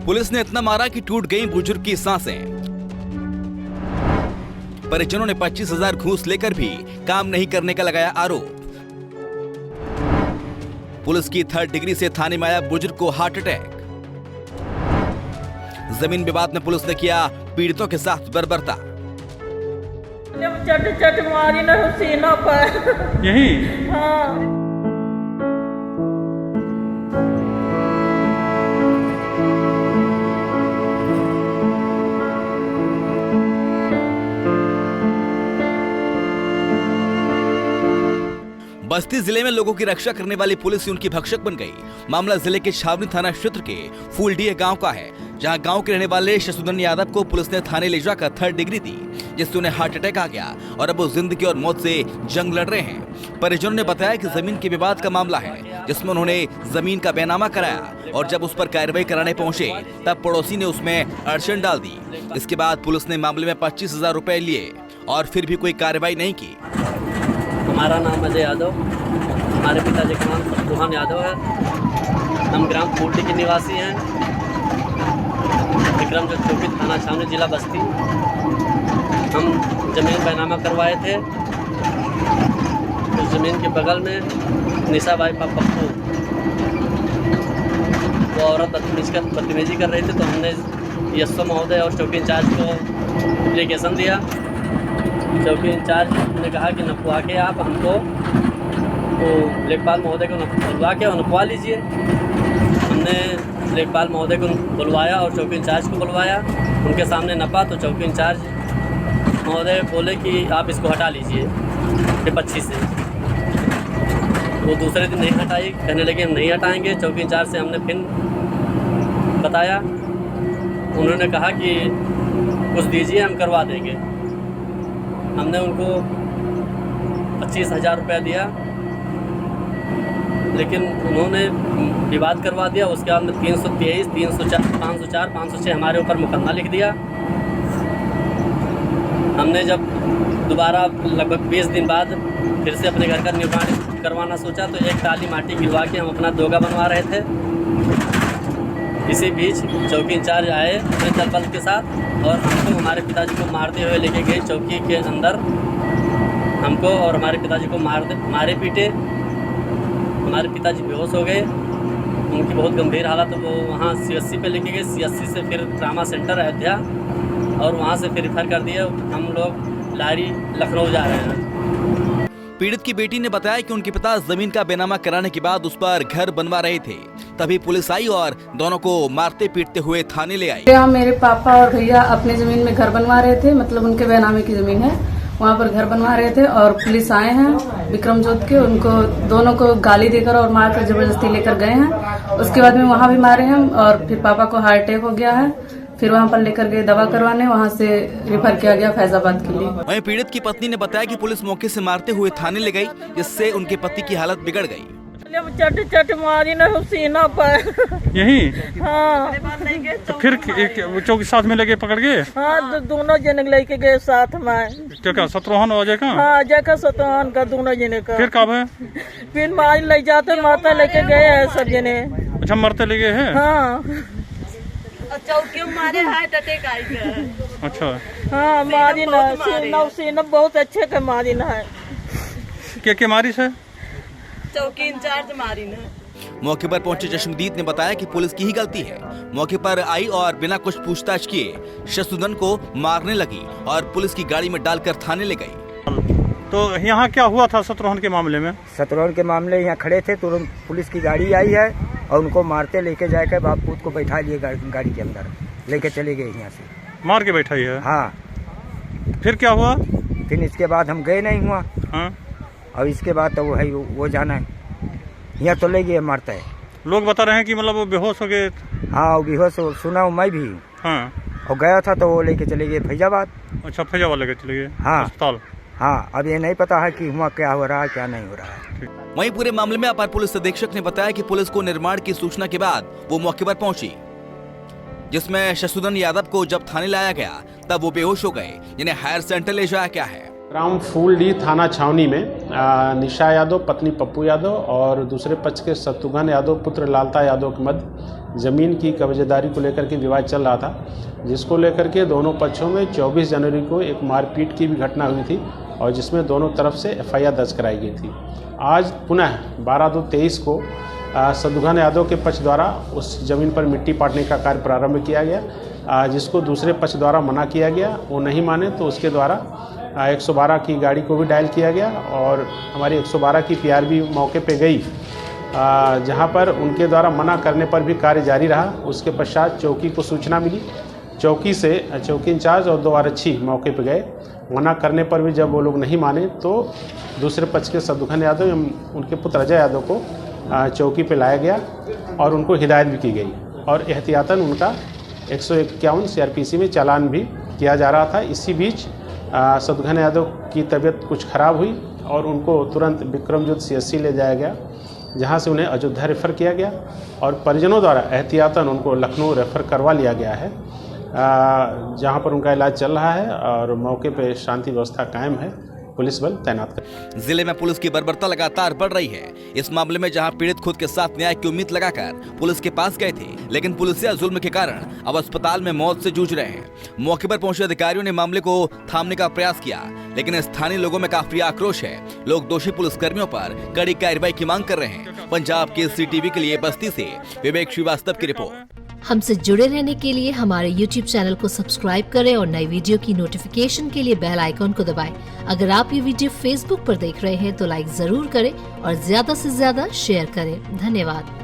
Police ने इतना मारा कि टूट गई बुजुर्ग की सांसें। परिजनों ने 25,000 घूस लेकर भी काम नहीं करने का लगाया आरोप। पुलिस की 3rd डिग्री से थाने में आया बुजुर्ग को हार्ट अटैक। जमीन विवाद में पुलिस ने किया पीड़ितों के साथ बर्बरता। चट चट मारी ना सीना पर यही। हाँ। बस्ती जिले में लोगों की रक्षा करने वाली पुलिस ही उनकी भक्षक बन गई। मामला जिले के छावनी थाना क्षेत्र के फूलडीह गांव का है, जहां गांव के रहने वाले शशुधन यादव को पुलिस ने थाने ले जाकर 3rd डिग्री दी, जिससे उन्हें हार्ट अटैक आ गया और अब वो जिंदगी और मौत से जंग लड़ रहे हैं। परिजनों ने बताया कि जमीन के विवाद का मामला है, जिसमें उन्होंने जमीन का बैनामा कराया और जब उस पर कार्रवाई कराने पहुंचे तब पड़ोसी ने उसमें अड़चन डाल दी। इसके बाद पुलिस ने मामले में 25,000 रुपए लिए और फिर भी कोई कार्रवाई नहीं की। हमारा नाम अजय यादव, हमारे पिताजी का नाम शत्रुघ्न यादव है। हम ग्राम फूलडी के निवासी हैं, विक्रम चौकी थाना छावनी जिला बस्ती। हम ज़मीन बैनामा करवाए थे। उस ज़मीन के बगल में निशाबाई पप्पू वो औरत बदतमीजी कर रही थी, तो हमने यशो महोदय और चौकी इंचार्ज को एप्लीकेशन दिया। चौकी इंचार्ज ने कहा कि नपवा के आप हमको वो लेखपाल महोदय को बुलवा के और नपवा लीजिए। हमने लेखपाल महोदय को बुलवाया और चौकी इंचार्ज को बुलवाया। उनके सामने नपा तो चौकी इंचार्ज महोदय बोले कि आप इसको हटा लीजिए विपक्षी से। वो दूसरे दिन नहीं हटाई, कहने लगे हम नहीं हटाएंगे। चौकी इंचार्ज से हमने फिर बताया, उन्होंने कहा कि कुछ दीजिए हम करवा देंगे। हमने उनको 25,000 रुपया दिया, लेकिन उन्होंने विवाद करवा दिया। उसके बाद में 323, 304, 504, 506 हमारे ऊपर मुकदमा लिख दिया। हमने जब दोबारा लगभग 20 दिन बाद फिर से अपने घर का निर्माण करवाना सोचा तो एक टाली माटी गिरवा के हम अपना दोगा बनवा रहे थे। इसी बीच चौकी इंचार्ज आए अपने दल बल के साथ और हमको हमारे पिताजी को मारते हुए लेके गए चौकी के अंदर। हमको और हमारे पिताजी को मारे पीटे। हमारे पिताजी बेहोश हो गए, उनकी बहुत गंभीर हालत। वो वहाँ CSC पे लेके गए, CSC से फिर ट्रामा सेंटर अयोध्या और वहाँ से फिर रेफर कर दिए। हम लोग लारी लखनऊ जा रहे हैं। पीड़ित की बेटी ने बताया कि उनके पिता जमीन का बैनामा कराने के बाद उस पर घर बनवा रहे थे, तभी पुलिस आई और दोनों को मारते पीटते हुए थाने ले आई। मेरे पापा और भैया अपनी जमीन में घर बनवा रहे थे, मतलब उनके बैनामे की जमीन है, वहाँ पर घर बनवा रहे थे और पुलिस आए हैं विक्रम जोत के। उनको दोनों को गाली देकर और मारकर जबरदस्ती लेकर गए हैं। उसके बाद में वहाँ भी मारे हैं और फिर पापा को हार्ट अटैक हो गया है। फिर वहाँ पर लेकर गए दवा करवाने, वहाँ से रेफर किया गया फैजाबाद के लिए। वहीं पीड़ित की पत्नी ने बताया कि पुलिस मौके से मारते हुए थाने ले गई, जिससे उनके पति की हालत बिगड़ गई। चट चट मारी ना सीना पर यही। हाँ। तो फिर चौकी साथ में लेके पकड़ गए। हाँ, दोनों जने लेके गए साथ में। क्या शत्रुघ्न अजय का? हाँ, अजय का शत्रुघ्न का, दोनों जने का। फिर कब है? फिर मारी ले जाते माता लेके गए हैं सब जने। अच्छा, मरते ले गए हैं। हाँ, चौकी मारे हार्ट अटैक आई है। अच्छा। हाँ, मारी ना सीना बहुत अच्छे के मारी ना है। क्या मारी से? चौकी इंचार्ज मारी ना। मौके पर पहुंचे चश्मदीद ने बताया कि पुलिस की ही गलती है। मौके पर आई और बिना कुछ पूछताछ किए शशुधन को मारने लगी और पुलिस की गाड़ी में डालकर थाने ले गई। तो यहाँ क्या हुआ था शत्रुघ्न के मामले में? शत्रुघ्न के मामले यहाँ खड़े थे, तुरंत पुलिस की गाड़ी आई है और उनको मारते लेके जाकर बाप पूत को बैठा लिए गाड़ी के अंदर, लेके चले गए यहाँ से। मार के बैठाई है? हाँ। फिर क्या हुआ? फिर इसके बाद हम गए नहीं हुआ। हाँ। और इसके बाद तो वो है वो जाना है, यहाँ तो ले गए मारता है। लोग बता रहे हैं कि मतलब वो बेहोश हो गए। हाँ, वो बेहोश सुना हूँ मैं भी। हाँ। और गया था तो वो लेके चले गए फैजाबाद। अच्छा, फैजाबाद लेके चले गए? हाँ, अस्पताल। हाँ, अब ये नहीं पता है कि हुआ क्या हो रहा है क्या नहीं हो रहा है। वहीं पूरे मामले में अपर पुलिस अधीक्षक ने बताया कि पुलिस को निर्माण की सूचना के बाद वो मौके पर पहुंची, जिसमें शशुधन यादव को जब थाने लाया गया तब वो बेहोश हो गए, जिन्हें हायर सेंटर ले जाया गया है। ग्राम फूलडी थाना छावनी में निशा यादव पत्नी पप्पू यादव और दूसरे पक्ष के शत्रुघ्न यादव पुत्र लालता यादव के मध्य ज़मीन की कब्जेदारी को लेकर के विवाद चल रहा था, जिसको लेकर के दोनों पक्षों में 24 जनवरी को एक मारपीट की भी घटना हुई थी और जिसमें दोनों तरफ से FIR दर्ज कराई गई थी। आज पुनः 12/2/23 को शत्रुघ्न यादव के पक्ष द्वारा उस ज़मीन पर मिट्टी पाटने का कार्य प्रारंभ किया गया, जिसको दूसरे पक्ष द्वारा मना किया गया। वो नहीं माने तो उसके द्वारा 112 की गाड़ी को भी डायल किया गया और हमारी 112 की PR भी मौके पे गई, जहां पर उनके द्वारा मना करने पर भी कार्य जारी रहा। उसके पश्चात चौकी को सूचना मिली, चौकी से चौकी इंचार्ज और 2 आरक्षी मौके पे गए। मना करने पर भी जब वो लोग नहीं माने तो दूसरे पक्ष के शत्रुघ्न यादव एवं उनके पुत्र अजय यादव को चौकी पे लाया गया और उनको हिदायत भी की गई और एहतियातन उनका 151 CRPC में चालान भी किया जा रहा था। इसी बीच शत्रुघ्न यादव की तबीयत कुछ ख़राब हुई और उनको तुरंत विक्रमजोत CSC ले जाया गया, जहां से उन्हें अयोध्या रेफ़र किया गया और परिजनों द्वारा एहतियातन उनको लखनऊ रेफ़र करवा लिया गया है, जहां पर उनका इलाज चल रहा है और मौके पर शांति व्यवस्था कायम है, पुलिस बल तैनात कर। जिले में पुलिस की बर्बरता लगातार बढ़ रही है। इस मामले में जहां पीड़ित खुद के साथ न्याय की उम्मीद लगाकर पुलिस के पास गए थे, लेकिन पुलिसिया जुल्म के कारण अब अस्पताल में मौत से जूझ रहे हैं। मौके पर पहुंचे अधिकारियों ने मामले को थामने का प्रयास किया, लेकिन स्थानीय लोगों में काफी आक्रोश है। लोग दोषी पुलिसकर्मियों पर कड़ी कार्रवाई की मांग कर रहे हैं। पंजाब केसरी टीवी के लिए बस्ती से विवेक श्रीवास्तव की रिपोर्ट। हमसे जुड़े रहने के लिए हमारे YouTube चैनल को सब्सक्राइब करें और नई वीडियो की नोटिफिकेशन के लिए बेल आइकॉन को दबाएं। अगर आप ये वीडियो Facebook पर देख रहे हैं तो लाइक जरूर करें और ज्यादा से ज्यादा शेयर करें। धन्यवाद।